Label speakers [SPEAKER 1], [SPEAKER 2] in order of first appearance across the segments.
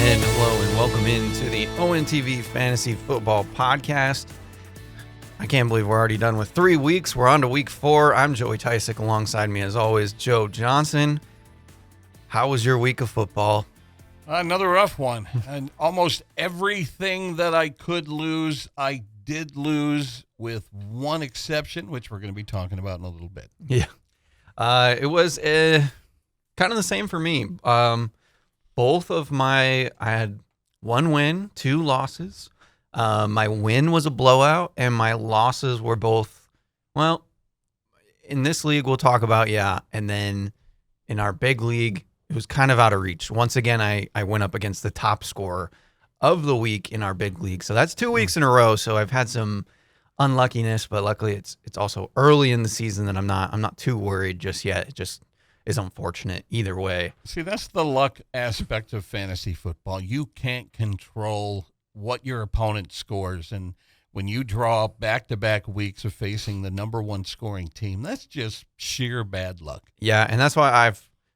[SPEAKER 1] And hello and welcome into the ONTV Fantasy Football Podcast. I can't believe we're already done with 3 weeks. We're on to week 4. I'm Joey Tysick. Alongside me, as always, Joe Johnson. How was your week of football?
[SPEAKER 2] Another rough one. And almost everything that I could lose, I did lose, with one exception, which we're going to be talking about in a little bit.
[SPEAKER 1] Yeah. It was kind of the same for me. I had 1 win, 2 losses. My win was a blowout, and my losses were both, well, in this league we'll talk about, and then in our big league, it was kind of out of reach. Once again, I went up against the top scorer of the week in our big league. So that's 2 weeks in a row, so I've had some unluckiness, but luckily it's also early in the season that I'm not too worried just yet. It just is unfortunate either way.
[SPEAKER 2] See, that's the luck aspect of fantasy football. You can't control what your opponent scores, and when you draw back-to-back weeks of facing the number 1 scoring team, that's just sheer bad luck.
[SPEAKER 1] Yeah, and that's why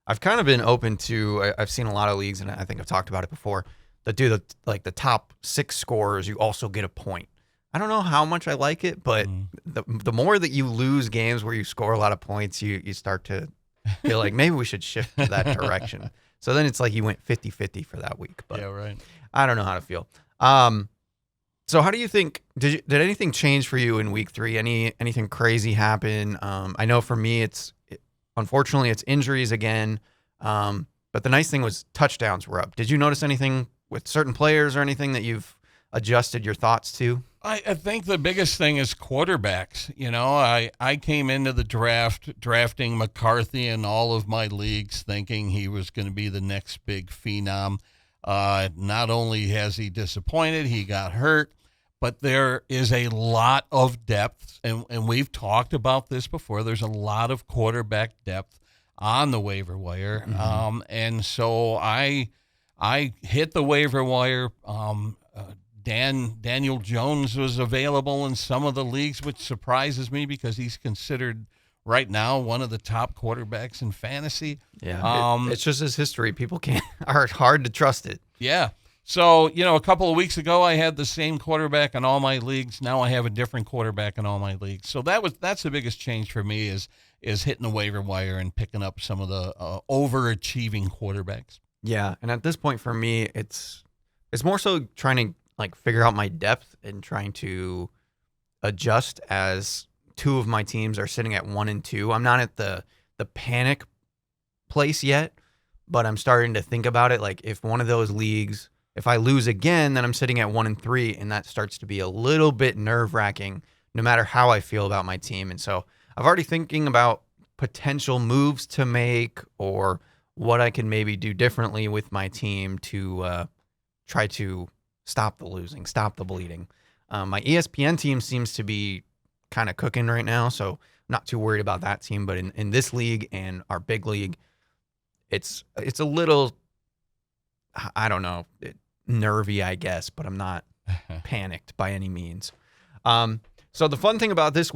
[SPEAKER 1] I've kind of been open to. I've seen a lot of leagues, and I think I've talked about it before, that do the top 6 scorers, you also get a point. I don't know how much I like it, but the more that you lose games where you score a lot of points, you start to feel like maybe we should shift to that direction. So then it's like you went 50-50 for that week. But
[SPEAKER 2] yeah, right.
[SPEAKER 1] I don't know how to feel. So how do you think, did anything change for you in week 3? Anything crazy happen? I know for me, unfortunately it's injuries again. But the nice thing was touchdowns were up. Did you notice anything with certain players or anything that you've adjusted your thoughts to?
[SPEAKER 2] I think the biggest thing is quarterbacks. You know, I came into the draft drafting McCarthy in all of my leagues, thinking he was going to be the next big phenom. Not only has he disappointed, he got hurt, but there is a lot of depth, and we've talked about this before. There's a lot of quarterback depth on the waiver wire, and so I hit the waiver wire. Daniel Jones was available in some of the leagues, which surprises me because he's considered right now one of the top quarterbacks in fantasy.
[SPEAKER 1] Yeah, it's just his history. People are hard to trust it.
[SPEAKER 2] Yeah. So, a couple of weeks ago, I had the same quarterback in all my leagues. Now I have a different quarterback in all my leagues. So that's the biggest change for me is hitting the waiver wire and picking up some of the overachieving quarterbacks.
[SPEAKER 1] Yeah, and at this point for me, it's more so trying to figure out my depth and trying to adjust as 2 of my teams are sitting at 1 and 2. I'm not at the panic place yet, but I'm starting to think about it. Like if one of those leagues, if I lose again, then I'm sitting at 1 and 3, and that starts to be a little bit nerve-wracking no matter how I feel about my team. And so I've already thinking about potential moves to make or what I can maybe do differently with my team to try to stop the losing, stop the bleeding. My ESPN team seems to be kind of cooking right now, so I'm not too worried about that team. But in this league and our big league, it's a little, I don't know, nervy, I guess, but I'm not panicked by any means. So the fun thing about this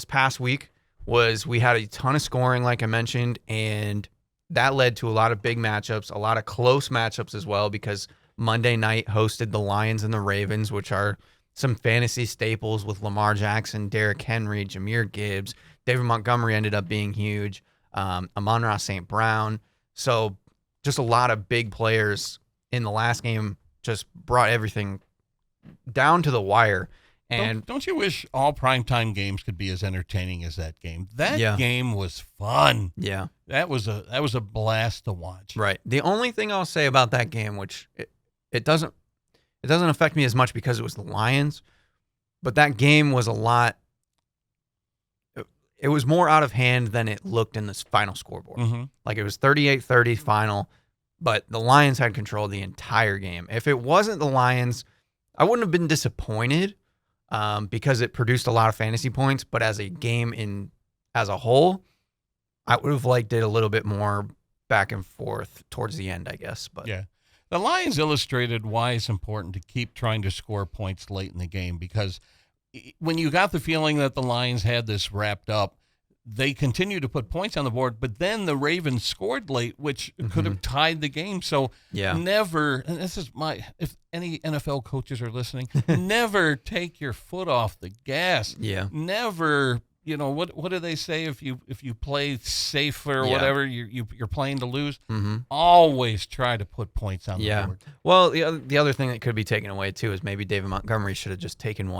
[SPEAKER 1] past week was we had a ton of scoring, like I mentioned, and that led to a lot of big matchups, a lot of close matchups as well, because Monday night hosted the Lions and the Ravens, which are some fantasy staples with Lamar Jackson, Derrick Henry, Jahmyr Gibbs. David Montgomery ended up being huge. Amon-Ra St. Brown. So just a lot of big players in the last game just brought everything down to the wire. And
[SPEAKER 2] don't you wish all primetime games could be as entertaining as that game? That game was fun.
[SPEAKER 1] Yeah.
[SPEAKER 2] That was a blast to watch.
[SPEAKER 1] Right. The only thing I'll say about that game, which it doesn't affect me as much because it was the Lions, but that game was it was more out of hand than it looked in this final scoreboard.
[SPEAKER 2] Mm-hmm.
[SPEAKER 1] Like it was 38-30 final, but the Lions had control of the entire game. If it wasn't the Lions, I wouldn't have been disappointed because it produced a lot of fantasy points, but as a game as a whole, I would have liked it a little bit more back and forth towards the end, I guess. But
[SPEAKER 2] yeah. The Lions illustrated why it's important to keep trying to score points late in the game, because when you got the feeling that the Lions had this wrapped up, they continue to put points on the board, but then the Ravens scored late, which could have tied the game. So never, and this is if any NFL coaches are listening, never take your foot off the gas.
[SPEAKER 1] Yeah.
[SPEAKER 2] Never, what do they say if you play safe or whatever, you're playing to lose? Always try to put points on the board.
[SPEAKER 1] Well, the other thing that could be taken away too is maybe David Montgomery should have just taken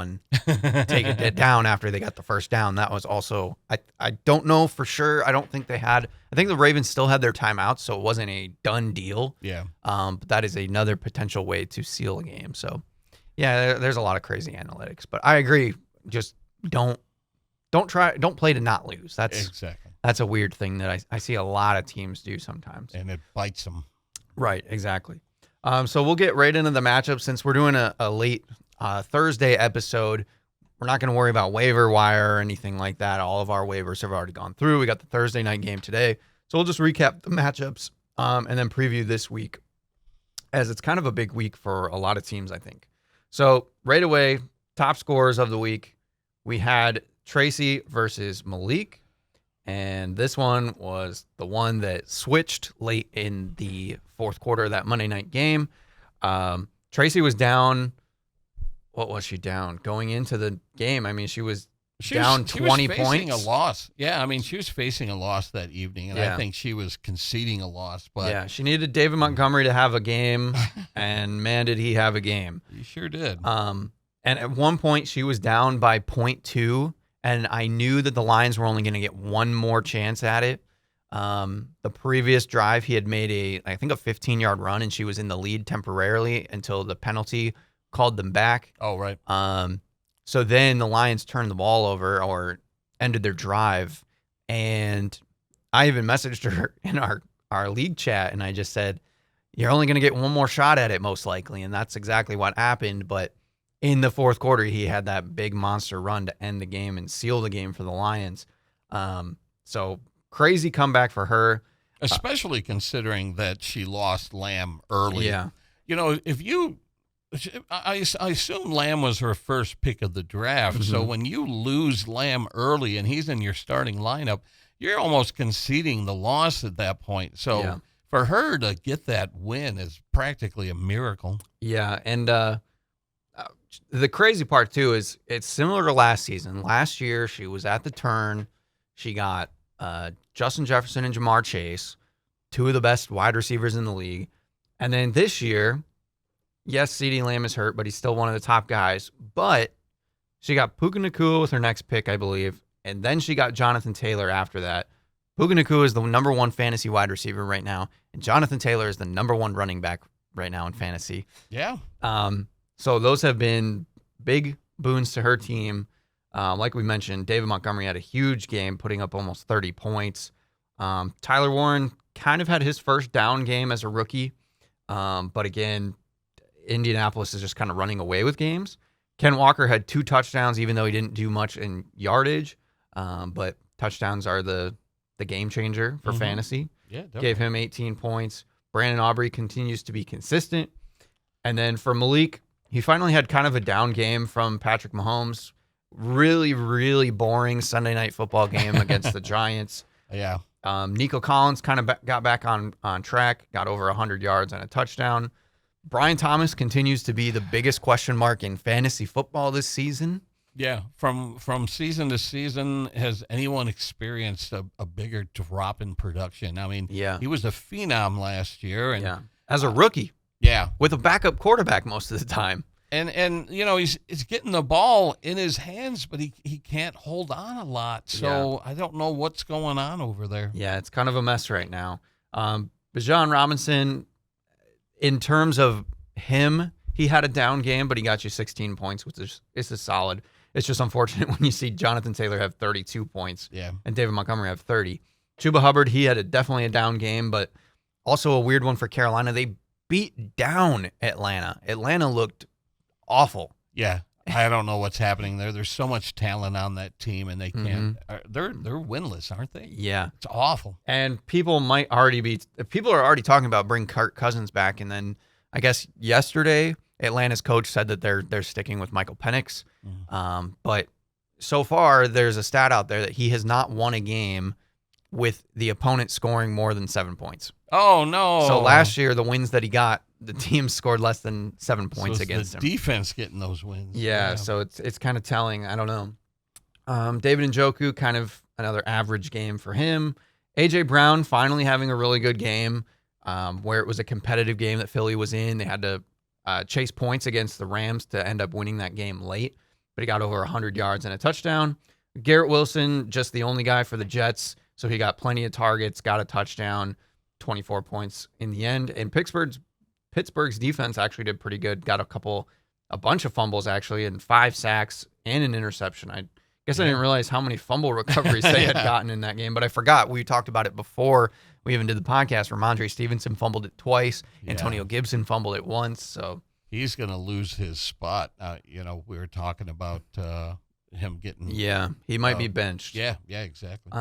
[SPEAKER 1] it down after they got the first down. That was also I don't know for sure. I don't think they had. I think the Ravens still had their timeouts, so it wasn't a done deal.
[SPEAKER 2] Yeah.
[SPEAKER 1] But that is another potential way to seal a game. So yeah, there's a lot of crazy analytics, but I agree. Just don't play to not lose. That's a weird thing that I see a lot of teams do sometimes.
[SPEAKER 2] And it bites them.
[SPEAKER 1] Right, exactly. So we'll get right into the matchup since we're doing a late Thursday episode. We're not going to worry about waiver wire or anything like that. All of our waivers have already gone through. We got the Thursday night game today. So we'll just recap the matchups and then preview this week, as it's kind of a big week for a lot of teams, I think. So right away, top scorers of the week, we had Tracy versus Malik, and this one was the one that switched late in the fourth quarter of that Monday night game. Tracy was down. What was she down going into the game? I mean, she was down 20 points.
[SPEAKER 2] Facing a loss. Yeah, I mean, she was facing a loss that evening, and I think she was conceding a loss. But
[SPEAKER 1] yeah, she needed David Montgomery to have a game, and man, did he have a game.
[SPEAKER 2] He sure did.
[SPEAKER 1] And at one point, she was down by 0.2. And I knew that the Lions were only going to get one more chance at it. The previous drive, he had made I think a 15-yard run, and she was in the lead temporarily until the penalty called them back.
[SPEAKER 2] Oh, right.
[SPEAKER 1] So then the Lions turned the ball over or ended their drive. And I even messaged her in our league chat, and I just said, you're only going to get one more shot at it, most likely. And that's exactly what happened. But in the fourth quarter, he had that big monster run to end the game and seal the game for the Lions. So crazy comeback for her.
[SPEAKER 2] Especially considering that she lost Lamb early.
[SPEAKER 1] Yeah.
[SPEAKER 2] I assume Lamb was her first pick of the draft. So when you lose Lamb early and he's in your starting lineup, you're almost conceding the loss at that point. So for her to get that win is practically a miracle.
[SPEAKER 1] Yeah. And, the crazy part, too, is it's similar to last season. Last year, she was at the turn. She got Justin Jefferson and Jamar Chase, two of the best wide receivers in the league. And then this year, yes, CeeDee Lamb is hurt, but he's still one of the top guys. But she got Puka Nacua with her next pick, I believe. And then she got Jonathan Taylor after that. Puka Nacua is the number one fantasy wide receiver right now. And Jonathan Taylor is the number one running back right now in fantasy.
[SPEAKER 2] Yeah.
[SPEAKER 1] So those have been big boons to her team. Like we mentioned, David Montgomery had a huge game, putting up almost 30 points. Tyler Warren kind of had his first down game as a rookie. But again, Indianapolis is just kind of running away with games. Ken Walker had 2 touchdowns, even though he didn't do much in yardage. But touchdowns are the game changer for fantasy.
[SPEAKER 2] Yeah, definitely.
[SPEAKER 1] Gave him 18 points. Brandon Aubrey continues to be consistent. And then for Malik, he finally had kind of a down game from Patrick Mahomes. Really, really boring Sunday night football game against the Giants.
[SPEAKER 2] Yeah.
[SPEAKER 1] Nico Collins kind of got back on track, got over 100 yards and a touchdown. Brian Thomas continues to be the biggest question mark in fantasy football this season.
[SPEAKER 2] Yeah, from season to season, has anyone experienced a bigger drop in production? I mean, he was a phenom last year. And,
[SPEAKER 1] as a rookie.
[SPEAKER 2] Yeah.
[SPEAKER 1] With a backup quarterback most of the time.
[SPEAKER 2] And he's getting the ball in his hands, but he can't hold on a lot. So I don't know what's going on over there.
[SPEAKER 1] Yeah, it's kind of a mess right now. Bijan Robinson, in terms of him, he had a down game, but he got you 16 points, which is solid. It's just unfortunate when you see Jonathan Taylor have 32 points and David Montgomery have 30. Chuba Hubbard, he had definitely a down game, but also a weird one for Carolina. They beat down Atlanta. Atlanta looked awful.
[SPEAKER 2] Yeah, I don't know what's happening there. There's so much talent on that team, and they can't. They're winless, aren't they?
[SPEAKER 1] Yeah,
[SPEAKER 2] it's awful.
[SPEAKER 1] And people are already talking about bring Kirk Cousins back. And then I guess yesterday Atlanta's coach said that they're sticking with Michael Penix. But so far there's a stat out there that he has not won a game with the opponent scoring more than 7 points.
[SPEAKER 2] Oh, no.
[SPEAKER 1] So last year, the wins that he got, the team scored less than 7 points against him.
[SPEAKER 2] Defense getting those wins.
[SPEAKER 1] Yeah, so it's kind of telling. I don't know. David Njoku, kind of another average game for him. A.J. Brown finally having a really good game where it was a competitive game that Philly was in. They had to chase points against the Rams to end up winning that game late, but he got over 100 yards and a touchdown. Garrett Wilson, just the only guy for the Jets, so he got plenty of targets, got a touchdown, 24 points in the end. And Pittsburgh's defense actually did pretty good. Got a bunch of fumbles actually, and 5 sacks and an interception. I guess I didn't realize how many fumble recoveries they had gotten in that game, but I forgot. We talked about it before we even did the podcast. Ramondre Stevenson fumbled it twice. Yeah. Antonio Gibson fumbled it once. So
[SPEAKER 2] he's going to lose his spot. We were talking about him getting.
[SPEAKER 1] Yeah, he might be benched.
[SPEAKER 2] Yeah, exactly.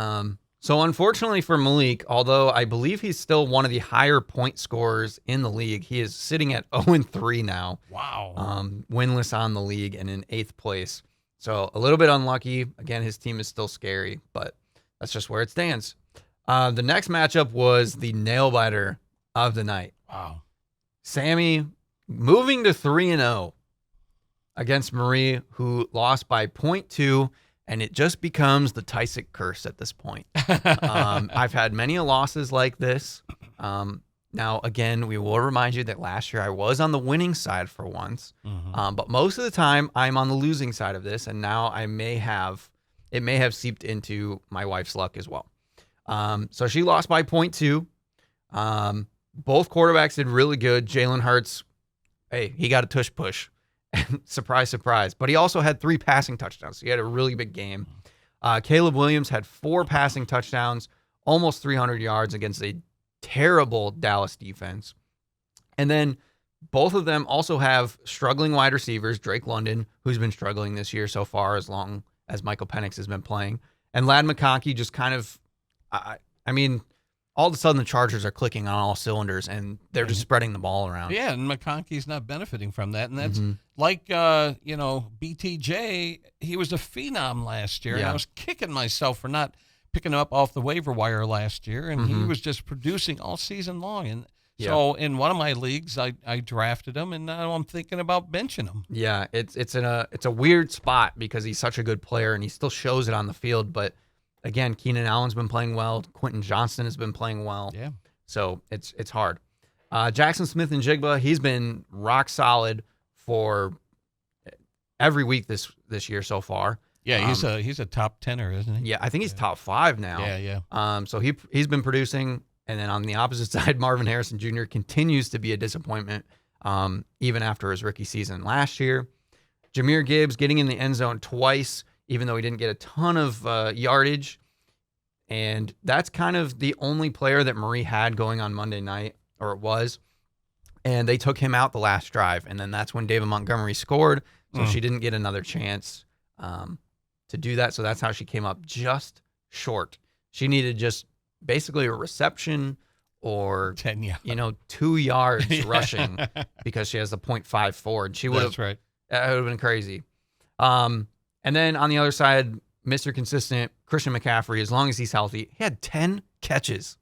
[SPEAKER 1] So unfortunately for Malik, although I believe he's still one of the higher point scorers in the league, he is sitting at 0-3 now.
[SPEAKER 2] Wow.
[SPEAKER 1] Winless on the league and in 8th place. So a little bit unlucky. Again, his team is still scary, but that's just where it stands. The next matchup was the nail biter of the night.
[SPEAKER 2] Wow.
[SPEAKER 1] Sammy moving to 3-0 against Marie, who lost by 0.2. And it just becomes the Tysick curse at this point. I've had many losses like this. Now, again, we will remind you that last year I was on the winning side for once. Mm-hmm. But most of the time, I'm on the losing side of this. And now it may have seeped into my wife's luck as well. So she lost by 0.2. Both quarterbacks did really good. Jalen Hurts, hey, he got a tush push. Surprise, surprise. But he also had 3 passing touchdowns. So he had a really big game. Caleb Williams had 4 passing touchdowns, almost 300 yards against a terrible Dallas defense. And then both of them also have struggling wide receivers, Drake London, who's been struggling this year so far as long as Michael Penix has been playing. And Ladd McConkey just kind of, all of a sudden the Chargers are clicking on all cylinders and they're just spreading the ball around.
[SPEAKER 2] Yeah, and McConkey's not benefiting from that. And that's like, BTJ, he was a phenom last year. Yeah. And I was kicking myself for not picking him up off the waiver wire last year. And he was just producing all season long. And so in one of my leagues, I drafted him, and now I'm thinking about benching him. Yeah,
[SPEAKER 1] it's a weird spot because he's such a good player and he still shows it on the field, but again, Keenan Allen's been playing well. Quentin Johnston has been playing well.
[SPEAKER 2] Yeah.
[SPEAKER 1] So it's hard. Jackson Smith and Jigba, he's been rock solid for every week this year so far.
[SPEAKER 2] Yeah, he's a top 10er, isn't he?
[SPEAKER 1] Yeah, I think he's top 5 now.
[SPEAKER 2] Yeah.
[SPEAKER 1] So he's been producing, and then on the opposite side, Marvin Harrison Jr. continues to be a disappointment, even after his rookie season last year. Jahmyr Gibbs getting in the end zone twice, even though he didn't get a ton of yardage. And that's kind of the only player that Marie had going on Monday night, or it was. And they took him out the last drive. And then that's when David Montgomery scored. So she didn't get another chance to do that. So that's how she came up just short. She needed just basically a reception or
[SPEAKER 2] 10 yards.
[SPEAKER 1] 2 yards rushing because she has the 0.54. And she would have.
[SPEAKER 2] That's right.
[SPEAKER 1] That would have been crazy. And then on the other side, Mr. Consistent, Christian McCaffrey, as long as he's healthy, he had 10 catches.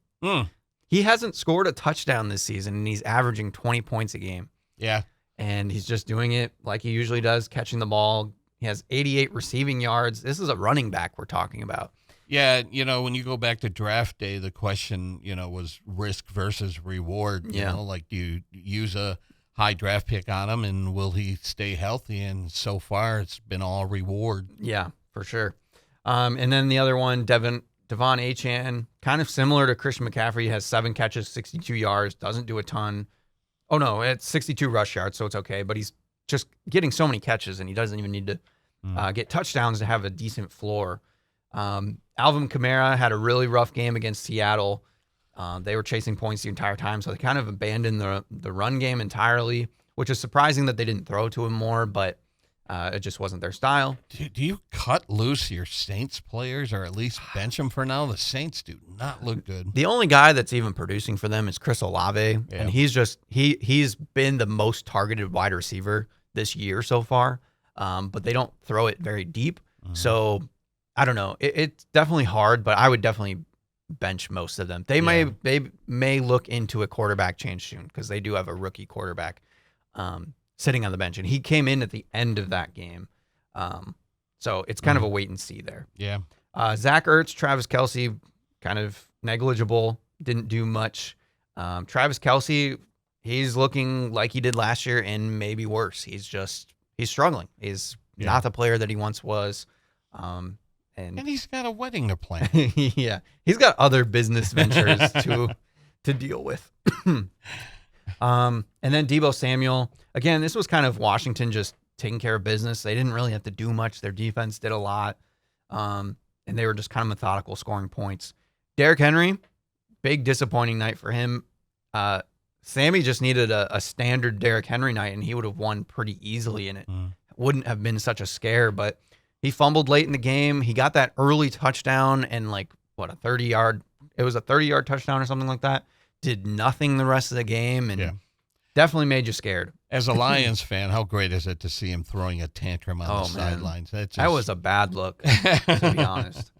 [SPEAKER 1] He hasn't scored a touchdown this season, and he's averaging 20 points a game.
[SPEAKER 2] Yeah.
[SPEAKER 1] And he's just doing it like he usually does, catching the ball. He has 88 receiving yards. This is a running back we're talking about.
[SPEAKER 2] Yeah, when you go back to draft day, the question, was risk versus reward. You know, like do you use a high draft pick on him, and will he stay healthy? And so far, it's been all reward.
[SPEAKER 1] Yeah, for sure. And then the other one, Devon Achane, kind of similar to Christian McCaffrey. He has 7 catches, 62 yards, doesn't do a ton. Oh, no, it's 62 rush yards, so it's okay. But he's just getting so many catches, and he doesn't even need to get touchdowns to have a decent floor. Alvin Kamara had a really rough game against Seattle. They were chasing points the entire time, so they kind of abandoned the run game entirely, which is surprising that they didn't throw to him more, but it just wasn't their style.
[SPEAKER 2] Do you cut loose your Saints players or at least bench them for now? The Saints do not look good.
[SPEAKER 1] The only guy that's even producing for them is Chris Olave, and he's been the most targeted wide receiver this year so far, but they don't throw it very deep. So I don't know. It's definitely hard, but I would definitely bench most of them. They may look into a quarterback change soon because they do have a rookie quarterback sitting on the bench, and he came in at the end of that game. So it's kind of a wait and see there.
[SPEAKER 2] Yeah.
[SPEAKER 1] Zach Ertz, Travis Kelce, kind of negligible, didn't do much. Travis Kelce, he's looking like he did last year and maybe worse. He's struggling. He's not the player that he once was. And
[SPEAKER 2] he's got a wedding to plan.
[SPEAKER 1] Yeah, he's got other business ventures to deal with. And then Deebo Samuel, again, this was kind of Washington just taking care of business. They didn't really have to do much. Their defense did a lot, and they were just kind of methodical, scoring points. Derrick Henry, big disappointing night for him. Sammy just needed a standard Derrick Henry night, and he would have won pretty easily, and it wouldn't have been such a scare, but he fumbled late in the game. He got that early touchdown and a 30-yard. It was a 30-yard touchdown or something like that. Did nothing the rest of the game and definitely made you scared.
[SPEAKER 2] As a Lions fan, how great is it to see him throwing a tantrum on the sidelines?
[SPEAKER 1] That was a bad look, to be honest.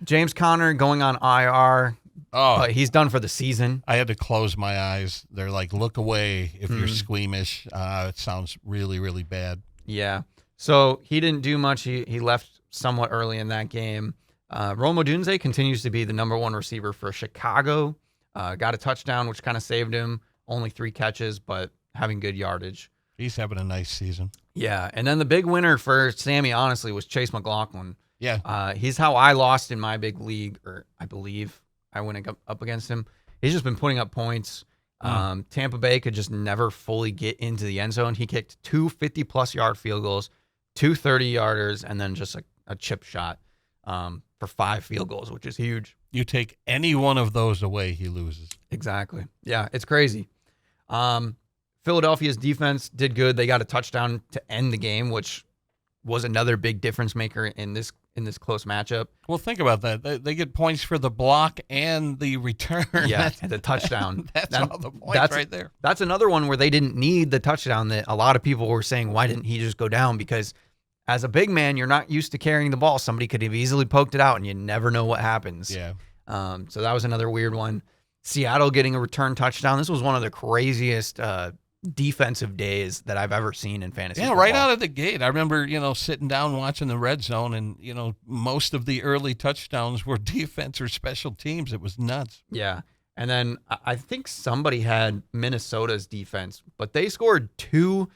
[SPEAKER 1] James Conner going on IR. But he's done for the season.
[SPEAKER 2] I had to close my eyes. They're like, look away if you're squeamish. It sounds really, really bad.
[SPEAKER 1] Yeah. So he didn't do much. He left somewhat early in that game. Rome Odunze continues to be the number one receiver for Chicago. Got a touchdown, which kind of saved him. Only 3 catches, but having good yardage.
[SPEAKER 2] He's having a nice season.
[SPEAKER 1] Yeah. And then the big winner for Sammy, honestly, was Chase McLaughlin.
[SPEAKER 2] Yeah.
[SPEAKER 1] He's how I lost in my big league, or I believe I went up against him. He's just been putting up points. Tampa Bay could just never fully get into the end zone. He kicked 2 50-plus yard field goals, 2 30-yarders, and then just a chip shot for 5 field goals, which is huge.
[SPEAKER 2] You take any one of those away, he loses.
[SPEAKER 1] Exactly. Yeah, it's crazy. Philadelphia's defense did good. They got a touchdown to end the game, which was another big difference maker in this close matchup.
[SPEAKER 2] Well, think about that. They get points for the block and the return.
[SPEAKER 1] Yeah, and the touchdown.
[SPEAKER 2] That's all the points right there.
[SPEAKER 1] That's another one where they didn't need the touchdown that a lot of people were saying, why didn't he just go down? Because as a big man, you're not used to carrying the ball. Somebody could have easily poked it out, and you never know what happens.
[SPEAKER 2] Yeah.
[SPEAKER 1] So that was another weird one. Seattle getting a return touchdown. This was one of the craziest defensive days that I've ever seen in fantasy football.
[SPEAKER 2] Right out of the gate. I remember, sitting down watching the red zone, and, most of the early touchdowns were defense or special teams. It was nuts.
[SPEAKER 1] Yeah. And then I think somebody had Minnesota's defense, but they scored 2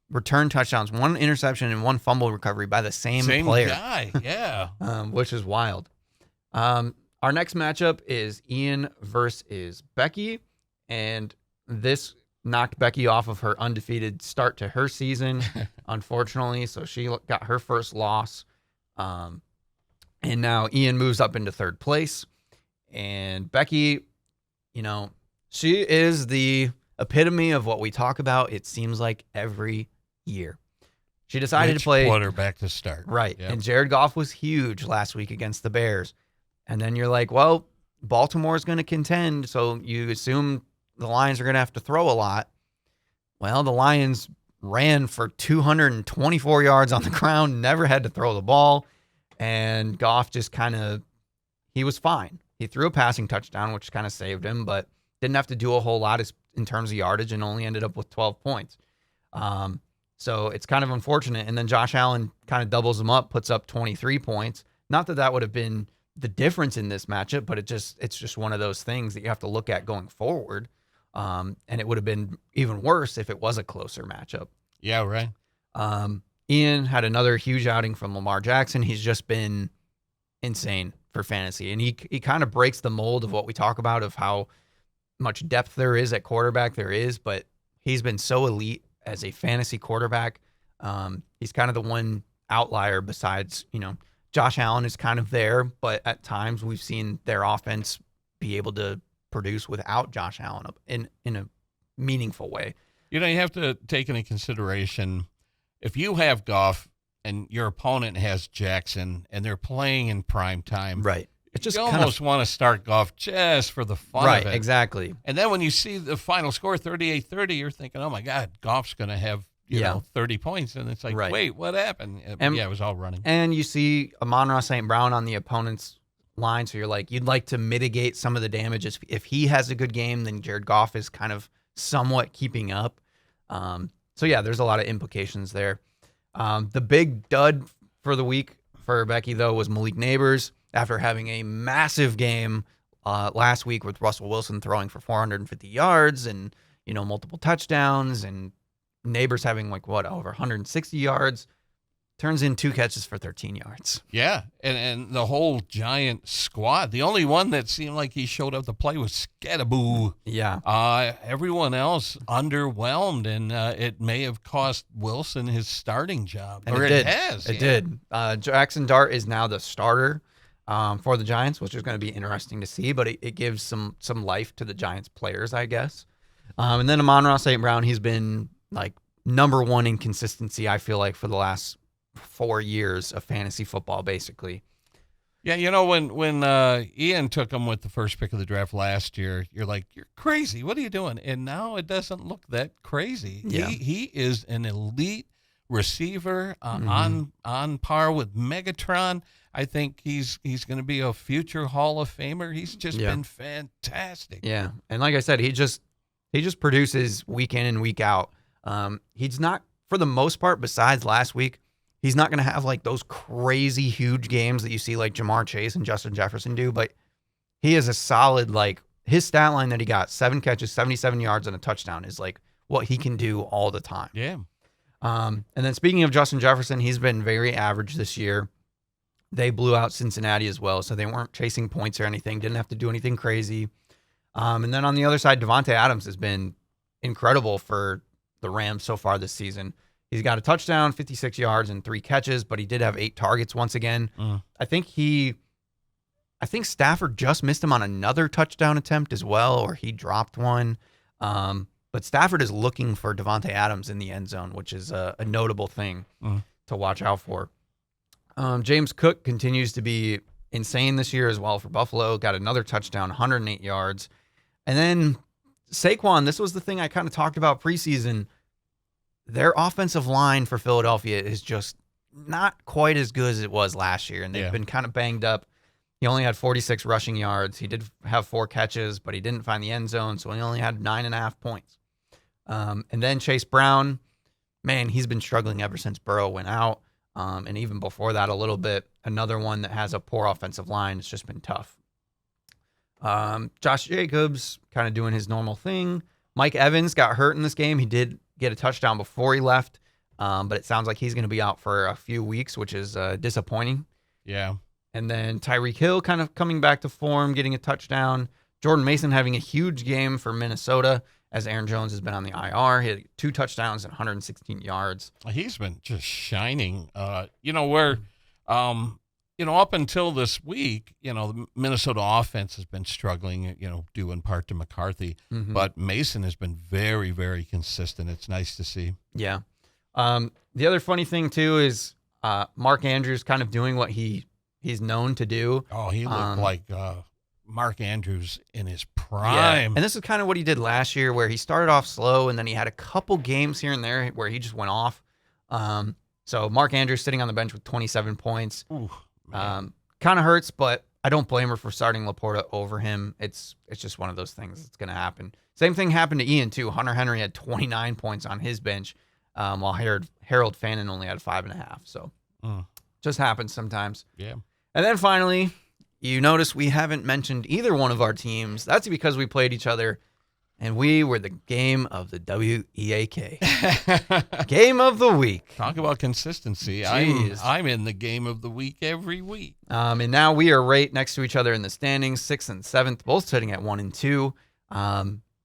[SPEAKER 1] return touchdowns, 1 interception and 1 fumble recovery by the same player.
[SPEAKER 2] Guy, yeah.
[SPEAKER 1] Which is wild. Our next matchup is Ian versus Becky, and this knocked Becky off of her undefeated start to her season, unfortunately. So she got her first loss. And now Ian moves up into 3rd place. And Becky, she is the epitome of what we talk about, it seems like, every year. She decided to play
[SPEAKER 2] quarterback to start.
[SPEAKER 1] Right. Yep. And Jared Goff was huge last week against the Bears. And then you're like, well, Baltimore's going to contend, so you assume the Lions are going to have to throw a lot. Well, the Lions ran for 224 yards on the ground, never had to throw the ball, and Goff just he was fine. He threw a passing touchdown, which kind of saved him, but didn't have to do a whole lot in terms of yardage and only ended up with 12 points. So it's kind of unfortunate. And then Josh Allen kind of doubles him up, puts up 23 points. Not that would have been the difference in this matchup, but it's just one of those things that you have to look at going forward. And it would have been even worse if it was a closer matchup.
[SPEAKER 2] Yeah, right.
[SPEAKER 1] Ian had another huge outing from Lamar Jackson. He's just been insane for fantasy. And he kind of breaks the mold of what we talk about of how much depth there is at quarterback. There is, but he's been so elite as a fantasy quarterback. He's kind of the one outlier besides, Josh Allen is kind of there, but at times we've seen their offense be able to produce without Josh Allen in a meaningful way.
[SPEAKER 2] You have to take into consideration if you have Goff and your opponent has Jackson and they're playing in prime time.
[SPEAKER 1] Right. It's just
[SPEAKER 2] you almost want to start Goff just for the fun of it.
[SPEAKER 1] Right, exactly.
[SPEAKER 2] And then when you see the final score, 38-30, you're thinking, oh, my God, Goff's going to have
[SPEAKER 1] Yeah.
[SPEAKER 2] 30 points. And it's like,
[SPEAKER 1] Right.
[SPEAKER 2] wait, what happened?
[SPEAKER 1] And-
[SPEAKER 2] Yeah, it was all running.
[SPEAKER 1] And you see Amon-Ra St. Brown on the opponent's line, so you're like, you'd like to mitigate some of the damage. If he has a good game, then Jared Goff is kind of somewhat keeping up. So yeah, there's a lot of implications there. The big dud for the week for Becky, though, was Malik Neighbors after having a massive game last week with Russell Wilson throwing for 450 yards and, multiple touchdowns, and Neighbors having over 160 yards. Turns in 2 catches for 13 yards.
[SPEAKER 2] Yeah, and the whole Giant squad. The only one that seemed like he showed up to play was Scattaboo.
[SPEAKER 1] Yeah.
[SPEAKER 2] Everyone else underwhelmed, and it may have cost Wilson his starting job.
[SPEAKER 1] And
[SPEAKER 2] or
[SPEAKER 1] it did.
[SPEAKER 2] has.
[SPEAKER 1] It did. Jackson Dart is now the starter for the Giants, which is going to be interesting to see, but it gives some life to the Giants players, I guess. And then Amon-Ra St. Brown, he's been number one in consistency, I feel like, for the last 4 years of fantasy football, basically.
[SPEAKER 2] Yeah, when Ian took him with the first pick of the draft last year, you're like, you're crazy. What are you doing? And now it doesn't look that crazy.
[SPEAKER 1] Yeah.
[SPEAKER 2] He is an elite receiver on par with Megatron. I think he's going to be a future Hall of Famer. He's just been fantastic.
[SPEAKER 1] Yeah, and like I said, he just produces week in and week out. He's not, for the most part, besides last week, he's not going to have those crazy huge games that you see Jamar Chase and Justin Jefferson do, but he is a solid, his stat line that he got, 7 catches, 77 yards, and a touchdown is what he can do all the time.
[SPEAKER 2] Yeah.
[SPEAKER 1] And then speaking of Justin Jefferson, he's been very average this year. They blew out Cincinnati as well, so they weren't chasing points or anything, didn't have to do anything crazy. And then on the other side, Devontae Adams has been incredible for the Rams so far this season. He's got a touchdown, 56 yards, and 3 catches, but he did have 8 targets once again. I think Stafford just missed him on another touchdown attempt as well, or he dropped one. But Stafford is looking for Devontae Adams in the end zone, which is a notable thing to watch out for. James Cook continues to be insane this year as well for Buffalo. Got another touchdown, 108 yards. And then Saquon, this was the thing I kind of talked about preseason. Their offensive line for Philadelphia is just not quite as good as it was last year, and they've been kind of banged up. He only had 46 rushing yards. He did have 4 catches, but he didn't find the end zone, so he only had 9.5 points. And then Chase Brown, man, he's been struggling ever since Burrow went out, and even before that a little bit. Another one that has a poor offensive line. It's just been tough. Josh Jacobs kind of doing his normal thing. Mike Evans got hurt in this game. He did get a touchdown before he left, but it sounds like he's going to be out for a few weeks, which is disappointing.
[SPEAKER 2] Yeah.
[SPEAKER 1] And then Tyreek Hill kind of coming back to form, getting a touchdown. Jordan Mason having a huge game for Minnesota as Aaron Jones has been on the IR. He had 2 touchdowns and 116 yards.
[SPEAKER 2] He's been just shining. Up until this week, the Minnesota offense has been struggling, due in part to McCarthy. But Mason has been very, very consistent. It's nice to see.
[SPEAKER 1] Yeah. The other funny thing, too, is Mark Andrews kind of doing what he's known to do.
[SPEAKER 2] Oh, he looked like Mark Andrews in his prime.
[SPEAKER 1] Yeah. And this is kind of what he did last year, where he started off slow, and then he had a couple games here and there where he just went off. So Mark Andrews sitting on the bench with 27 points.
[SPEAKER 2] Ooh.
[SPEAKER 1] Kind of hurts, but I don't blame her for starting Laporta over him. It's just one of those things that's going to happen. Same thing happened to Ian, too. Hunter Henry had 29 points on his bench, while Harold Fannin only had 5.5. So just happens sometimes.
[SPEAKER 2] Yeah.
[SPEAKER 1] And then finally, you notice we haven't mentioned either one of our teams. That's because we played each other, and we were the game of the WEAK. Game of the week.
[SPEAKER 2] Talk about consistency.
[SPEAKER 1] Jeez.
[SPEAKER 2] I'm in the game of the week every week.
[SPEAKER 1] And now we are right next to each other in the standings, 6th and 7th, both sitting at 1 and 2.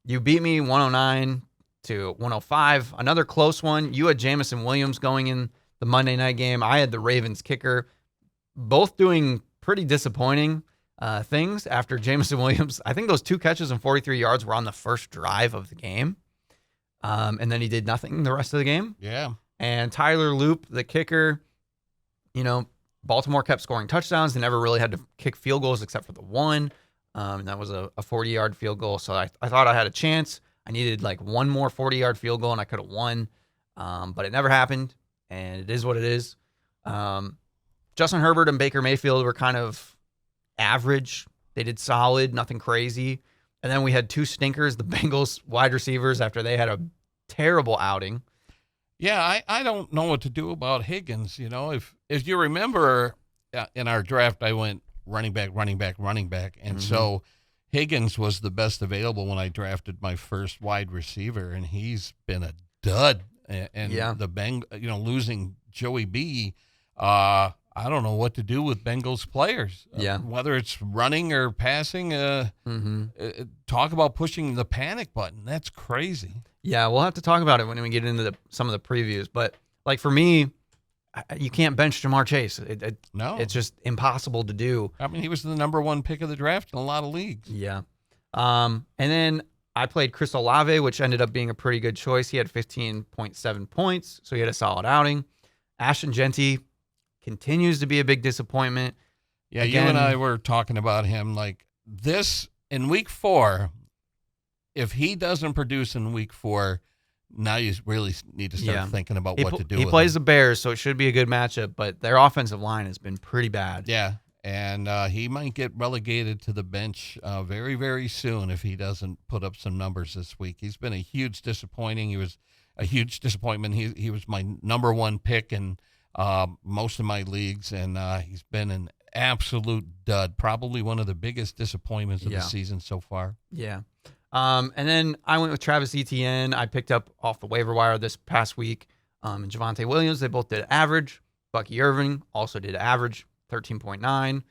[SPEAKER 1] You beat me 109 to 105. Another close one. You had Jamison Williams going in the Monday night game. I had the Ravens kicker. Both doing pretty disappointing things after Jamison Williams. I think those 2 catches and 43 yards were on the first drive of the game. And then he did nothing the rest of the game.
[SPEAKER 2] Yeah.
[SPEAKER 1] And Tyler Loop, the kicker, Baltimore kept scoring touchdowns. They never really had to kick field goals except for the one. And that was a 40-yard field goal. So I thought I had a chance. I needed one more 40-yard field goal, and I could have won. but it never happened, and it is what it is. Justin Herbert and Baker Mayfield were kind of average. They did solid, nothing crazy. And then we had two stinkers, the Bengals wide receivers, after they had a terrible outing.
[SPEAKER 2] Yeah, I don't know what to do about Higgins. If you remember in our draft, I went running back, running back, running back. And so Higgins was the best available when I drafted my first wide receiver, and he's been a dud. And the losing Joey B, I don't know what to do with Bengals players. Whether it's running or passing, talk about pushing the panic button. That's crazy.
[SPEAKER 1] Yeah, we'll have to talk about it when we get into some of the previews. But, like, for me, you can't bench Jamar Chase.
[SPEAKER 2] No.
[SPEAKER 1] It's just impossible to do.
[SPEAKER 2] I mean, he was the number one pick of the draft in a lot of leagues.
[SPEAKER 1] Yeah. And then I played Chris Olave, which ended up being a pretty good choice. He had 15.7 points, so he had a solid outing. Ashton Genty continues to be a big disappointment.
[SPEAKER 2] Yeah, you and I were talking about him like this in week 4. If he doesn't produce in week 4, now you really need to start thinking about what to do.
[SPEAKER 1] He plays the Bears, so it should be a good matchup, but their offensive line has been pretty bad.
[SPEAKER 2] Yeah, and he might get relegated to the bench very, very soon if he doesn't put up some numbers this week. He's been a huge disappointment. He was a huge disappointment. He was my number one pick in most of my leagues, and he's been an absolute dud, probably one of the biggest disappointments of the season so far.
[SPEAKER 1] Yeah. And then I went with Travis Etienne. I picked up off the waiver wire this past week. And Javonte Williams, they both did average. Bucky Irving also did average, 13.9.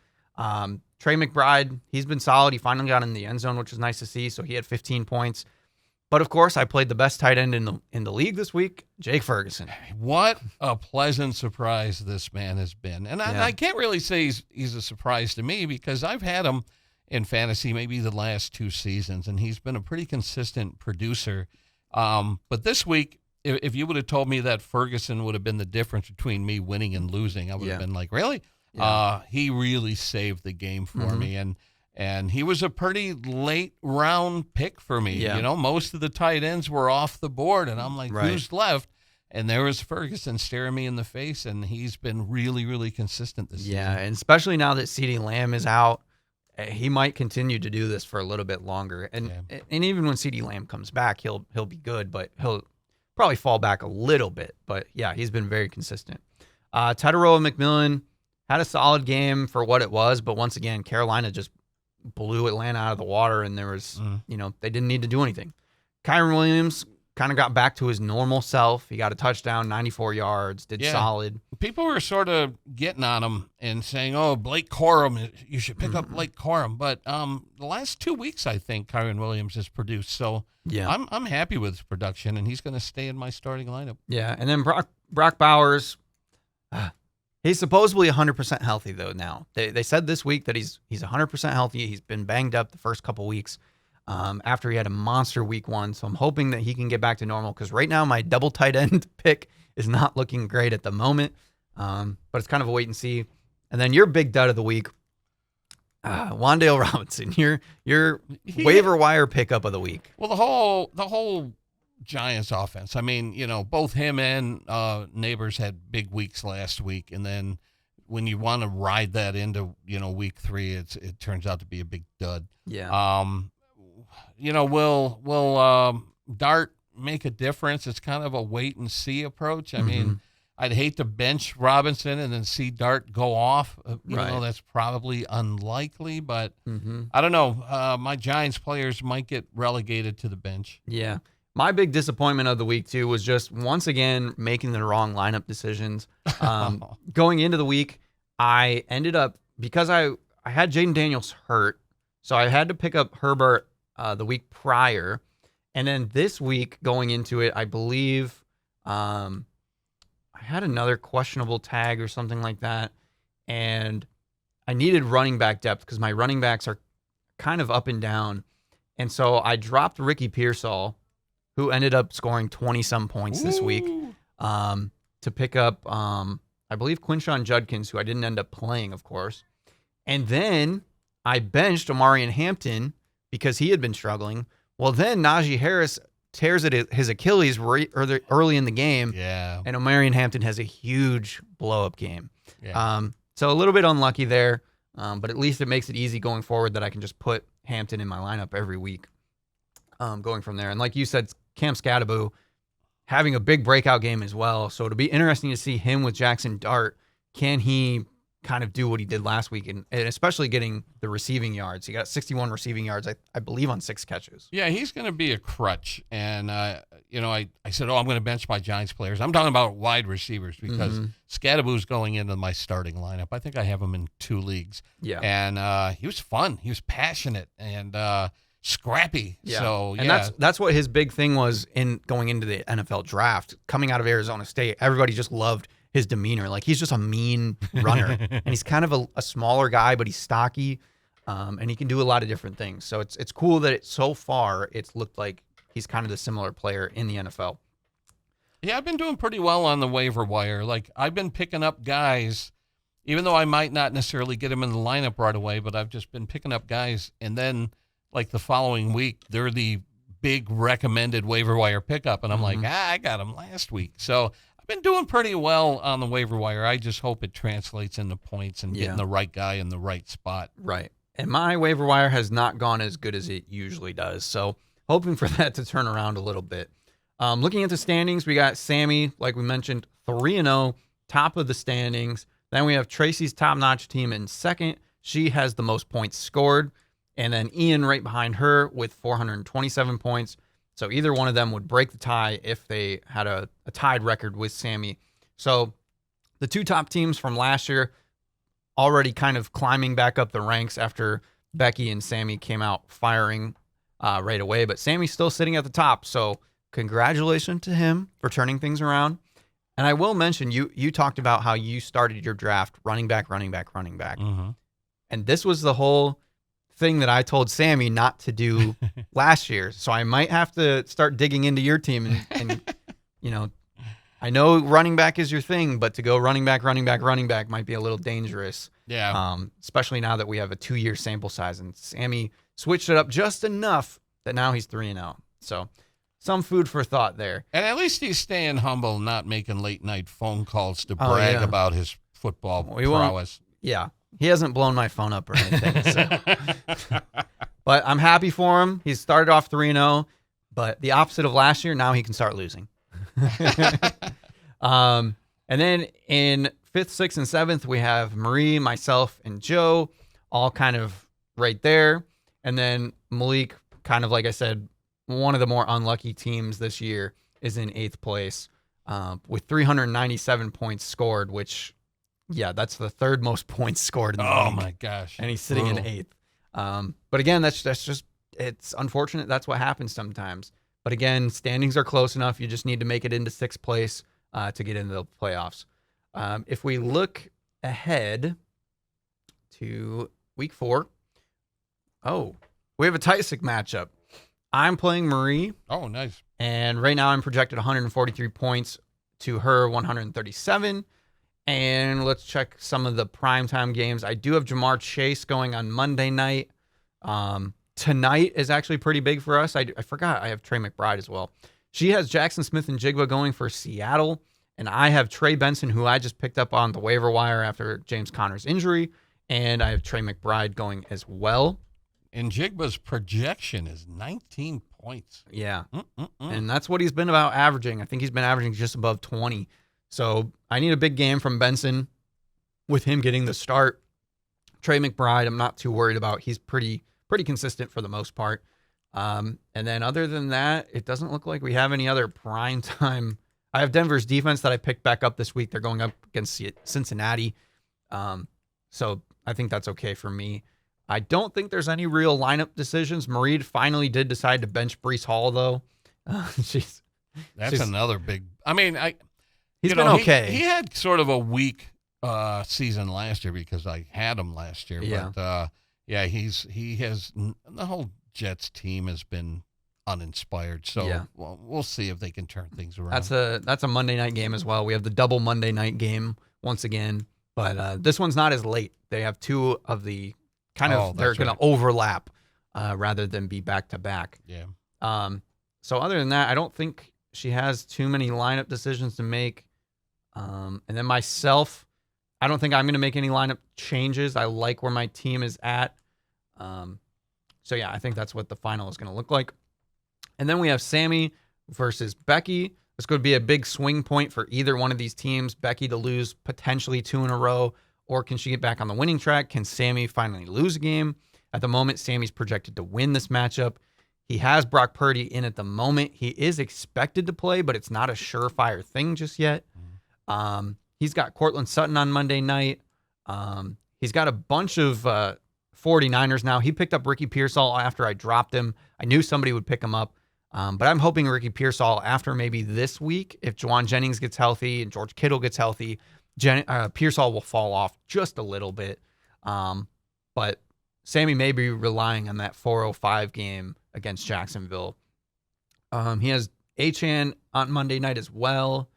[SPEAKER 1] Trey McBride, he's been solid. He finally got in the end zone, which is nice to see. So he had 15 points. But, of course, I played the best tight end in the league this week, Jake Ferguson.
[SPEAKER 2] What a pleasant surprise this man has been. And I can't really say he's a surprise to me because I've had him in fantasy maybe the last 2 seasons, and he's been a pretty consistent producer. But this week, if you would have told me that Ferguson would have been the difference between me winning and losing, I would have been like, really? Yeah. He really saved the game for me, and he was a pretty late round pick for me.
[SPEAKER 1] Yeah.
[SPEAKER 2] Most of the tight ends were off the board, and I'm like, who's left? And there was Ferguson staring me in the face, and he's been really, really consistent this season.
[SPEAKER 1] Yeah, and especially now that CeeDee Lamb is out, he might continue to do this for a little bit longer. And even when CeeDee Lamb comes back, he'll be good, but he'll probably fall back a little bit. But, yeah, he's been very consistent. Tataroa McMillan had a solid game for what it was, but once again, Carolina just blew Atlanta out of the water, and there was, they didn't need to do anything. Kyron Williams kind of got back to his normal self. He got a touchdown, 94 yards, did solid.
[SPEAKER 2] People were sort of getting on him and saying, oh, Blake Corum, you should pick up Blake Corum. But the last 2 weeks, I think Kyron Williams has produced. So I'm happy with his production, and he's going to stay in my starting lineup.
[SPEAKER 1] Yeah, and then Brock Bowers, he's supposedly 100% healthy, though, now. They said this week that he's 100% healthy. He's been banged up the first couple weeks. After he had a monster week 1. So I'm hoping that he can get back to normal because right now my double tight end pick is not looking great at the moment. But it's kind of a wait and see. And then your big dud of the week, Wan'Dale Robinson, your waiver wire pickup of the week.
[SPEAKER 2] Well, the whole Giants offense. I mean, both him and Neighbors had big weeks last week. And then when you want to ride that into, week 3, it turns out to be a big dud.
[SPEAKER 1] Yeah.
[SPEAKER 2] Will Dart make a difference? It's kind of a wait and see approach. I mean, I'd hate to bench Robinson and then see Dart go off. That's probably unlikely, but I don't know. My Giants players might get relegated to the bench.
[SPEAKER 1] Yeah. My big disappointment of the week, too, was just once again making the wrong lineup decisions. Going into the week, I ended up, because I had Jaden Daniels hurt, so I had to pick up Herbert the week prior. And then this week going into it, I believe I had another questionable tag or something like that. And I needed running back depth because my running backs are kind of up and down. And so I dropped Ricky Pearsall, who ended up scoring 20-some points this week, to pick up, I believe, Quinshon Judkins, who I didn't end up playing, of course. And then I benched Omarion Hampton because he had been struggling. Well, then Najee Harris tears his Achilles early in the game.
[SPEAKER 2] Yeah.
[SPEAKER 1] And Omarion Hampton has a huge blow-up game.
[SPEAKER 2] Yeah.
[SPEAKER 1] So a little bit unlucky there, but at least it makes it easy going forward that I can just put Hampton in my lineup every week going from there. And like you said, Cam Scadaboo having a big breakout game as well. So it'll be interesting to see him with Jackson Dart. Can he kind of do what he did last week, and especially getting the receiving yards? He got 61 receiving yards, I believe, on 6 catches.
[SPEAKER 2] Yeah, he's going to be a crutch. And, I said, I'm going to bench my Giants players. I'm talking about wide receivers because Scadaboo's going into my starting lineup. I think I have him in 2 leagues.
[SPEAKER 1] Yeah.
[SPEAKER 2] And he was fun. He was passionate and scrappy.
[SPEAKER 1] Yeah.
[SPEAKER 2] So,
[SPEAKER 1] and that's what his big thing was in going into the NFL draft. Coming out of Arizona State, everybody just loved his demeanor. Like, he's just a mean runner. And he's kind of a smaller guy, but he's stocky. And he can do a lot of different things. So it's cool that so far it's looked like he's kind of the similar player in the NFL.
[SPEAKER 2] Yeah, I've been doing pretty well on the waiver wire. Like, I've been picking up guys, even though I might not necessarily get them in the lineup right away, but I've just been picking up guys. And then, like, the following week, they're the big recommended waiver wire pickup. And I'm like, I got them last week. So I've been doing pretty well on the waiver wire. I just hope it translates into points and getting the right guy in the right spot.
[SPEAKER 1] Right. And my waiver wire has not gone as good as it usually does. So hoping for that to turn around a little bit. Looking at the standings, we got Sammy, like we mentioned, 3-0, top of the standings. Then we have Tracy's top-notch team in second. She has the most points scored. And then Ian right behind her with 427 points. So either one of them would break the tie if they had a tied record with Sammy. So the 2 top teams from last year already kind of climbing back up the ranks after Becky and Sammy came out firing right away. But Sammy's still sitting at the top. So congratulations to him for turning things around. And I will mention, you talked about how you started your draft running back.
[SPEAKER 2] Mm-hmm.
[SPEAKER 1] And this was the whole thing that I told Sammy not to do last year. So I might have to start digging into your team and I know running back is your thing, but to go running back might be a little dangerous.
[SPEAKER 2] Yeah.
[SPEAKER 1] Especially now that we have a 2-year sample size, and Sammy switched it up just enough that now he's 3-0. So some food for thought there.
[SPEAKER 2] And at least he's staying humble, not making late night phone calls to brag about his football prowess.
[SPEAKER 1] Yeah. He hasn't blown my phone up or anything. So. But I'm happy for him. He started off 3-0, but the opposite of last year, now he can start losing. And then in 5th, 6th, and 7th, we have Marie, myself, and Joe, all kind of right there. And then Malik, kind of like I said, one of the more unlucky teams this year, is in 8th place with 397 points scored, which, that's the 3rd most points scored in the league.
[SPEAKER 2] Oh, my gosh.
[SPEAKER 1] And he's sitting in 8th. But again, that's just, it's unfortunate. That's what happens sometimes. But again, standings are close enough. You just need to make it into 6th place to get into the playoffs. If we look ahead to week 4, we have a Tysick matchup. I'm playing Marie.
[SPEAKER 2] Oh, nice.
[SPEAKER 1] And right now I'm projected 143 points to her 137. And let's check some of the primetime games. I do have Jamar Chase going on Monday night. Tonight is actually pretty big for us. I forgot I have Trey McBride as well. She has Jackson Smith and Jigba going for Seattle. And I have Trey Benson, who I just picked up on the waiver wire after James Conner's injury. And I have Trey McBride going as well.
[SPEAKER 2] And Jigba's projection is 19 points.
[SPEAKER 1] Yeah. And that's what he's been about averaging. I think he's been averaging just above 20. So I need a big game from Benson with him getting the start. Trey McBride, I'm not too worried about. He's pretty consistent for the most part. And then other than that, it doesn't look like we have any other prime time. I have Denver's defense that I picked back up this week. They're going up against Cincinnati. So I think that's okay for me. I don't think there's any real lineup decisions. Marie finally did decide to bench Breece Hall, though. That's
[SPEAKER 2] another big. I mean,
[SPEAKER 1] he's been okay.
[SPEAKER 2] He had sort of a weak season last year because I had him last year.
[SPEAKER 1] Yeah.
[SPEAKER 2] But he has the whole Jets team has been uninspired. So we'll see if they can turn things around.
[SPEAKER 1] That's a Monday night game as well. We have the double Monday night game once again, but this one's not as late. They have 2 of the they're going to overlap rather than be back to back.
[SPEAKER 2] Yeah.
[SPEAKER 1] So other than that, I don't think she has too many lineup decisions to make. And then myself, I don't think I'm going to make any lineup changes. I like where my team is at. So yeah, I think that's what the final is going to look like. And then we have Sammy versus Becky. This could be a big swing point for either one of these teams. Becky to lose potentially 2 in a row, or can she get back on the winning track? Can Sammy finally lose a game? At the moment, Sammy's projected to win this matchup. He has Brock Purdy in at the moment. He is expected to play, but it's not a surefire thing just yet. He's got Cortland Sutton on Monday night. He's got a bunch of 49ers now. He picked up Ricky Pearsall after I dropped him. I knew somebody would pick him up. But I'm hoping Ricky Pearsall after maybe this week, if Juwan Jennings gets healthy and George Kittle gets healthy, Pearsall will fall off just a little bit. But Sammy may be relying on that 4:05 game against Jacksonville. He has Achane on Monday night as well.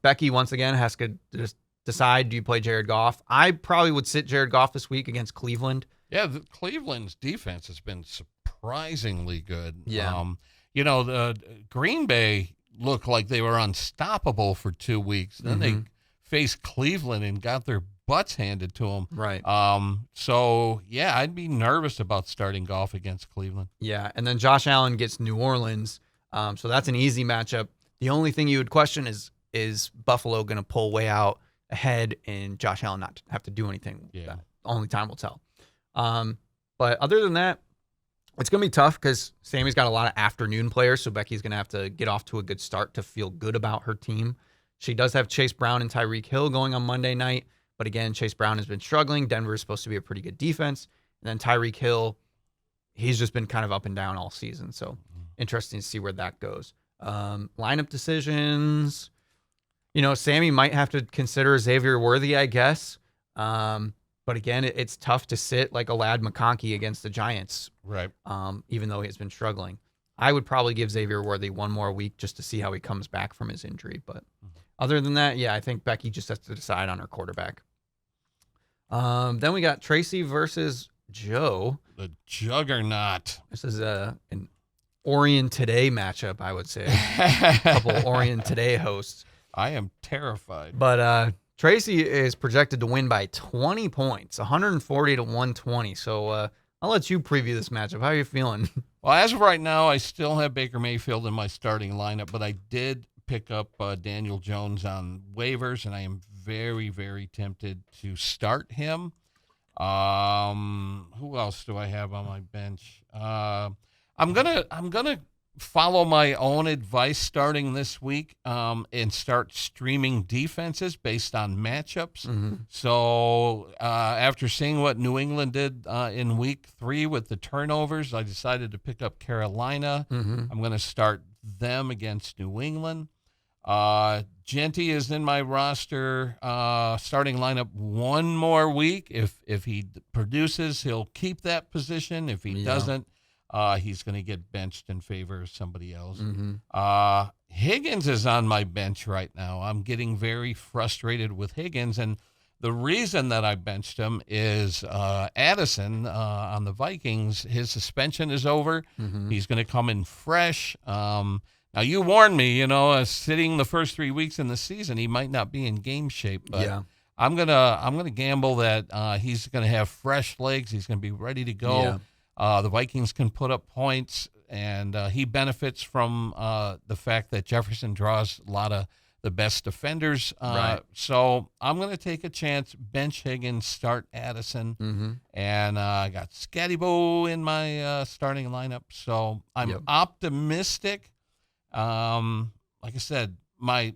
[SPEAKER 1] Becky, once again, has to just decide, do you play Jared Goff? I probably would sit Jared Goff this week against Cleveland.
[SPEAKER 2] Yeah, Cleveland's defense has been surprisingly good.
[SPEAKER 1] Yeah.
[SPEAKER 2] The Green Bay looked like they were unstoppable for 2 weeks. Then they faced Cleveland and got their butts handed to them.
[SPEAKER 1] Right.
[SPEAKER 2] So, yeah, I'd be nervous about starting Goff against Cleveland.
[SPEAKER 1] Yeah, and then Josh Allen gets New Orleans. So that's an easy matchup. The only thing you would question is Buffalo going to pull way out ahead and Josh Allen not have to do anything?
[SPEAKER 2] Yeah.
[SPEAKER 1] Only time will tell. But other than that, it's going to be tough because Sammy's got a lot of afternoon players, so Becky's going to have to get off to a good start to feel good about her team. She does have Chase Brown and Tyreek Hill going on Monday night, but again, Chase Brown has been struggling. Denver is supposed to be a pretty good defense. And then Tyreek Hill, he's just been kind of up and down all season, so interesting to see where that goes. Lineup decisions, Sammy might have to consider Xavier Worthy, I guess. But again, it's tough to sit like a Lad McConkey against the Giants,
[SPEAKER 2] right?
[SPEAKER 1] Even though he's been struggling. I would probably give Xavier Worthy one more week just to see how he comes back from his injury. But other than that, yeah, I think Becky just has to decide on her quarterback. Then we got Tracy versus Joe.
[SPEAKER 2] The Juggernaut.
[SPEAKER 1] This is an Orion Today matchup, I would say. A couple Orion Today hosts.
[SPEAKER 2] I am terrified.
[SPEAKER 1] But Tracy is projected to win by 20 points, 140 to 120. So I'll let you preview this matchup. How are you feeling?
[SPEAKER 2] Well, as of right now, I still have Baker Mayfield in my starting lineup, but I did pick up Daniel Jones on waivers, and I am very, very tempted to start him. Who else do I have on my bench? I'm gonna follow my own advice starting this week and start streaming defenses based on matchups. So after seeing what New England did in week 3 with the turnovers, I decided to pick up Carolina. I'm going to start them against New England. Genty is in my roster starting lineup one more week. If he produces, he'll keep that position. If he doesn't, he's going to get benched in favor of somebody else. Higgins is on my bench right now. I'm getting very frustrated with Higgins, and the reason that I benched him is Addison on the Vikings. His suspension is over. He's going to come in fresh. Now, you warned me, sitting the first 3 weeks in the season, he might not be in game shape, but I'm gonna gamble that he's going to have fresh legs. He's going to be ready to go. The Vikings can put up points, and he benefits from the fact that Jefferson draws a lot of the best defenders. So I'm going to take a chance, bench Higgins, start Addison, and I got Scattybo in my starting lineup. So I'm optimistic. Like I said, my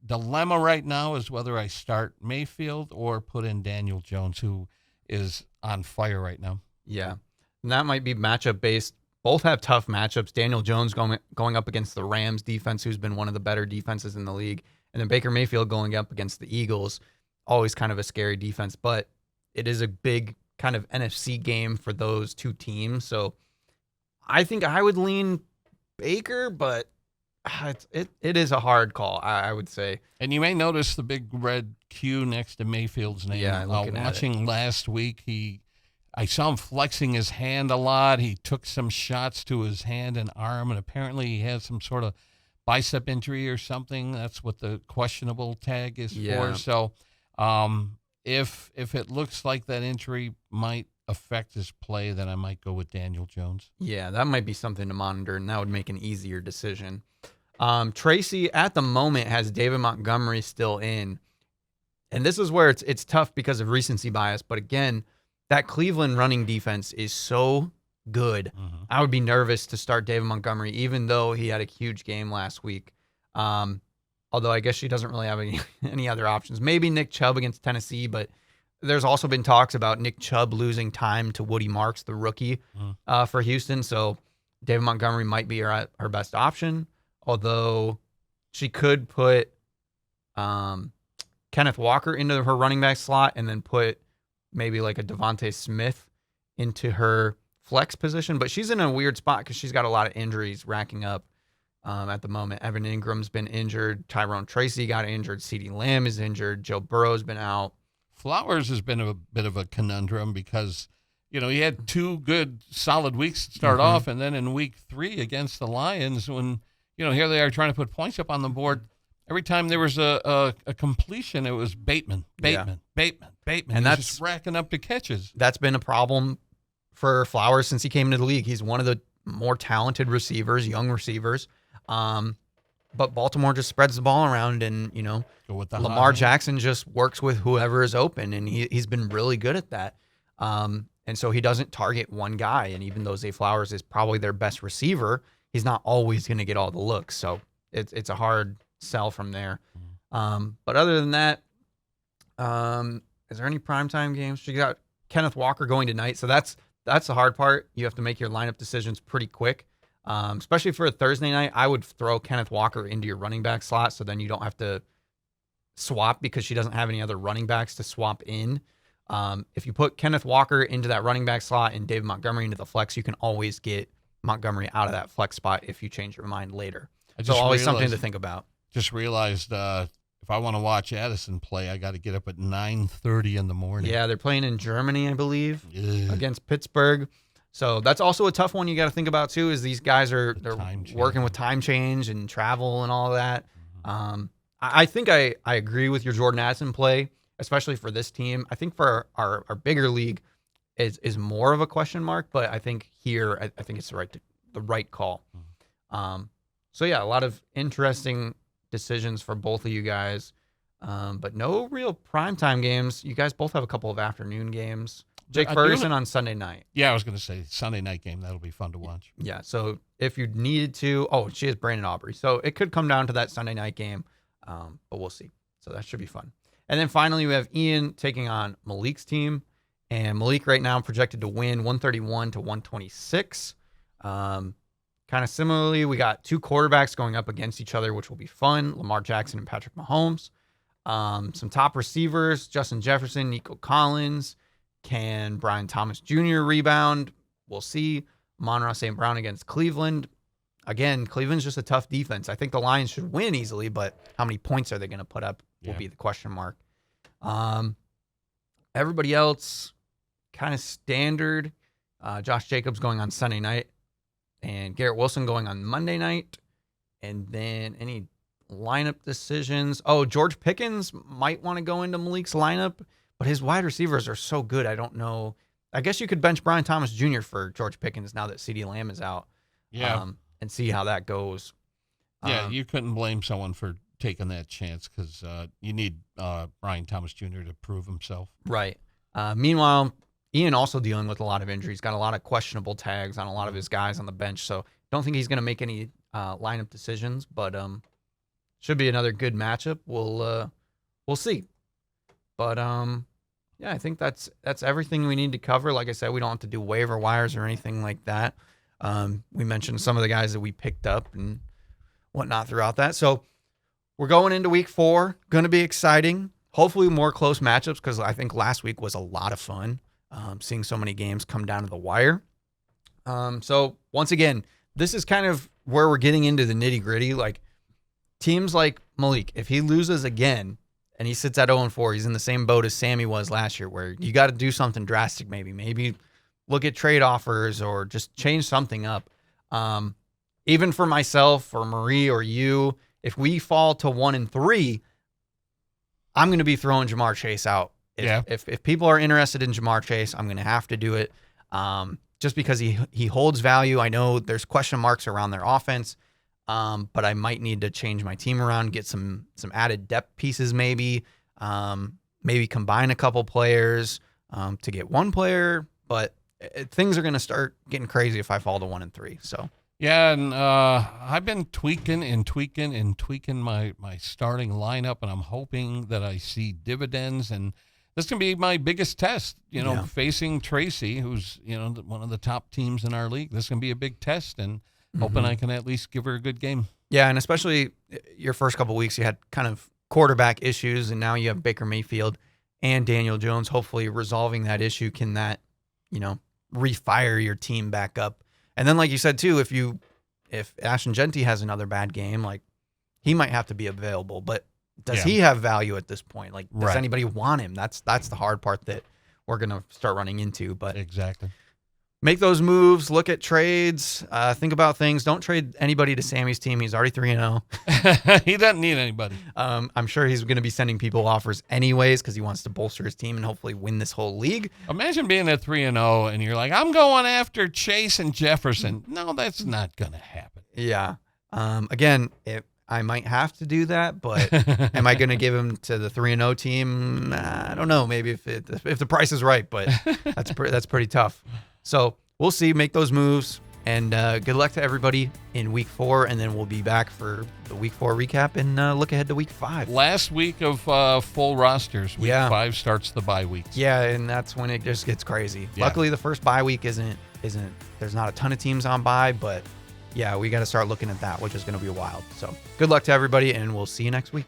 [SPEAKER 2] dilemma right now is whether I start Mayfield or put in Daniel Jones, who is on fire right now.
[SPEAKER 1] Yeah. And that might be matchup based. Both have tough matchups. Daniel Jones going up against the Rams defense, who's been one of the better defenses in the league. And then Baker Mayfield going up against the Eagles, always kind of a scary defense. But it is a big kind of NFC game for those two teams. So I think I would lean Baker, but it is a hard call, I would say.
[SPEAKER 2] And you may notice the big red Q next to Mayfield's name.
[SPEAKER 1] Yeah,
[SPEAKER 2] watching last week, he I saw him flexing his hand a lot. He took some shots to his hand and arm, and apparently he has some sort of bicep injury or something. That's what the questionable tag is
[SPEAKER 1] Yeah.
[SPEAKER 2] for. So if it looks like that injury might affect his play, then I might go with Daniel Jones.
[SPEAKER 1] Yeah, that might be something to monitor, and that would make an easier decision. Tracy, at the moment, has David Montgomery still in. And this is where it's tough because of recency bias. But again, that Cleveland running defense is so good.
[SPEAKER 2] Mm-hmm.
[SPEAKER 1] I would be nervous to start David Montgomery, even though he had a huge game last week. Although I guess she doesn't really have any other options. Maybe Nick Chubb against Tennessee, but there's also been talks about Nick Chubb losing time to Woody Marks, the rookie, for Houston. So David Montgomery might be her best option. Although she could put Kenneth Walker into her running back slot and then put maybe like a Devontae Smith into her flex position. But she's in a weird spot because she's got a lot of injuries racking up at the moment. Evan Ingram's been injured. Tyrone Tracy got injured. CeeDee Lamb is injured. Joe Burrow's been out.
[SPEAKER 2] Flowers has been a bit of a conundrum because, he had 2 good solid weeks to start off, and then in week 3 against the Lions, when, here they are trying to put points up on the board. Every time there was a completion, it was Bateman. And
[SPEAKER 1] that's
[SPEAKER 2] just racking up the catches.
[SPEAKER 1] That's been a problem for Flowers since he came into the league. He's one of the more talented receivers, young receivers. But Baltimore just spreads the ball around, and
[SPEAKER 2] Go with the
[SPEAKER 1] Lamar Jackson just works with whoever is open, and he's been really good at that. And so he doesn't target one guy. And even though Zay Flowers is probably their best receiver, he's not always going to get all the looks. So it's a hard sell from there. But other than that, is there any primetime games? You got Kenneth Walker going tonight, so that's the hard part. You have to make your lineup decisions pretty quick. Especially for a Thursday night, I would throw Kenneth Walker into your running back slot, so then you don't have to swap because she doesn't have any other running backs to swap in. If you put Kenneth Walker into that running back slot and David Montgomery into the flex, you can always get Montgomery out of that flex spot if you change your mind later. So always something to think about.
[SPEAKER 2] Just realized if I want to watch Addison play, I got to get up at 9:30 in the morning.
[SPEAKER 1] Yeah, they're playing in Germany, I believe, against Pittsburgh. So that's also a tough one you got to think about too. Is these guys they're working with time change and travel and all of that. I think I agree with your Jordan Addison play, especially for this team. I think for our bigger league is more of a question mark, but I think here I think it's the right call. So yeah, a lot of interesting decisions for both of you guys, but no real primetime games. You guys both have a couple of afternoon games. Jake Ferguson on Sunday night.
[SPEAKER 2] Yeah, I was going to say Sunday night game. That'll be fun to watch.
[SPEAKER 1] Yeah, so if you needed to, she has Brandon Aubrey. So it could come down to that Sunday night game, but we'll see. So that should be fun. And then finally, we have Ian taking on Malik's team. And Malik right now projected to win 131 to 126. Kind of similarly, we got 2 quarterbacks going up against each other, which will be fun. Lamar Jackson and Patrick Mahomes. Some top receivers, Justin Jefferson, Nico Collins. Can Brian Thomas Jr. rebound? We'll see. Amon-Ra St. Brown against Cleveland. Again, Cleveland's just a tough defense. I think the Lions should win easily, but how many points are they going to put up will be the question mark. Everybody else, kind of standard. Josh Jacobs going on Sunday night, and Garrett Wilson going on Monday night. And then any lineup decisions. George Pickens might want to go into Malik's lineup, but his wide receivers are so good. I don't know. I guess you could bench Brian Thomas Jr. for George Pickens now that CeeDee Lamb is out.
[SPEAKER 2] Yeah.
[SPEAKER 1] And see how that goes.
[SPEAKER 2] Yeah, you couldn't blame someone for taking that chance because you need Brian Thomas Jr. to prove himself.
[SPEAKER 1] Right. Meanwhile, Ian also dealing with a lot of injuries. Got a lot of questionable tags on a lot of his guys on the bench. So don't think he's going to make any lineup decisions, but should be another good matchup. We'll see. But yeah, I think that's everything we need to cover. Like I said, we don't have to do waiver wires or anything like that. We mentioned some of the guys that we picked up and whatnot throughout that. So we're going into week 4. Going to be exciting. Hopefully more close matchups because I think last week was a lot of fun seeing so many games come down to the wire. So once again, this is kind of where we're getting into the nitty gritty. Like teams like Malik, if he loses again, and he sits at 0-4. He's in the same boat as Sammy was last year, where you got to do something drastic. Maybe look at trade offers or just change something up. Even for myself or Marie or you, if we fall to 1-3, I'm going to be throwing Jamar Chase out. If people are interested in Jamar Chase, I'm going to have to do it. Just because he holds value. I know there's question marks around their offense, but I might need to change my team around, get some added depth pieces maybe, maybe combine a couple players to get one player. But things are going to start getting crazy if I fall to 1-3. So.
[SPEAKER 2] Yeah, and I've been tweaking my starting lineup, and I'm hoping that I see dividends. And this can be my biggest test, facing Tracy, who's, one of the top teams in our league. This can be a big test, and hoping I can at least give her a good game.
[SPEAKER 1] Yeah, and especially your first couple of weeks, you had kind of quarterback issues, and now you have Baker Mayfield and Daniel Jones. Hopefully resolving that issue, can that, refire your team back up. And then, like you said, too, if Ashton Genty has another bad game, like, he might have to be available. But does he have value at this point? Like, does anybody want him? That's the hard part that we're going to start running into. But
[SPEAKER 2] exactly.
[SPEAKER 1] Make those moves. Look at trades. Think about things. Don't trade anybody to Sammy's team. He's already 3-0.
[SPEAKER 2] He doesn't need anybody.
[SPEAKER 1] I'm sure he's going to be sending people offers anyways because he wants to bolster his team and hopefully win this whole league.
[SPEAKER 2] Imagine being at 3-0 and you're like, I'm going after Chase and Jefferson. No, that's not going to happen.
[SPEAKER 1] Yeah. Again, I might have to do that, but am I going to give him to the 3-0 team? I don't know. Maybe if the price is right, but that's pretty tough. So we'll see. Make those moves, and good luck to everybody in week 4, and then we'll be back for the week 4 recap and look ahead to week 5.
[SPEAKER 2] Last week of full rosters. Week 5 starts the bye weeks.
[SPEAKER 1] Yeah, and that's when it just gets crazy.
[SPEAKER 2] Yeah.
[SPEAKER 1] Luckily, the first bye week isn't. There's not a ton of teams on bye, but yeah, we got to start looking at that, which is going to be wild. So good luck to everybody, and we'll see you next week.